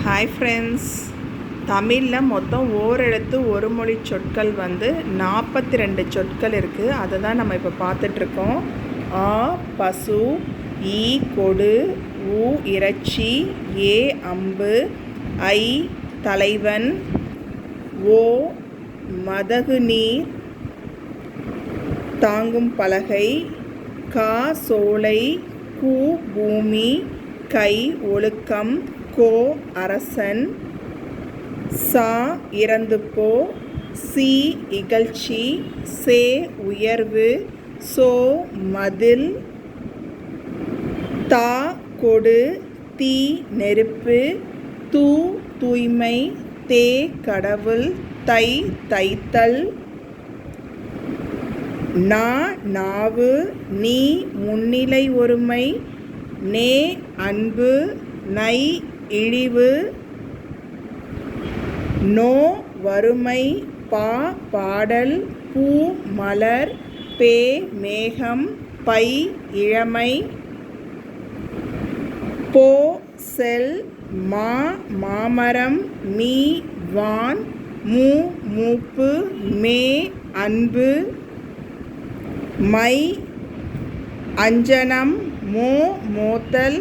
Hi friends, தமிழில் மொத்தம் ஓரெழுத்து ஒரு மொழி சொற்கள் 42 சொற்கள் இருக்குது. அதை தான் நம்ம இப்போ பார்த்துட்ருக்கோம். ஆ பசு, ஈ கொடு, ஊ இறைச்சி, ஏ அம்பு, ஐ தலைவன், ஓ மதகு நீர் தாங்கும் பலகை, கா சோலை, கூ பூமி, கை ஒழுக்கம், கோ அரசன், சா இறந்து போ, சி இகழ்ச்சி, சே உயர்வு, சோ மதில், தா கொடு, தீ நெருப்பு, தூ தூய்மை, தே கடவுள், தை தைத்தல், நா நாவு, நீ முன்னிலை ஒருமை, நே அன்பு, நை இழிவு, நோ வறுமை, பா பாடல், பூ மலர், பே மேகம், பை இளமை, போ செல், மா மாமரம், மீ வான், மூ மூப்பு, மே அன்பு, மை அஞ்சனம், மோ மோத்தல்,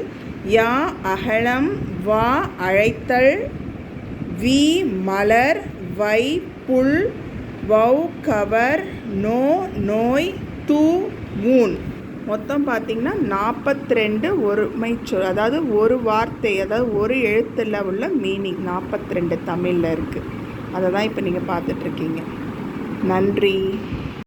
யா அகலம், வா அழைத்தல், வி மலர், வை புல், வௌ கவர், நோ நோய், தூ ஊன். மொத்தம் பார்த்திங்கன்னா 42 ஒருமை சொல், அதாவது ஒரு வார்த்தை, அதாவது ஒரு எழுத்தில் உள்ள மீனிங் 42 தமிழில் இருக்குது. அதை தான் இப்போ நீங்கள் பார்த்துட்ருக்கீங்க. நன்றி.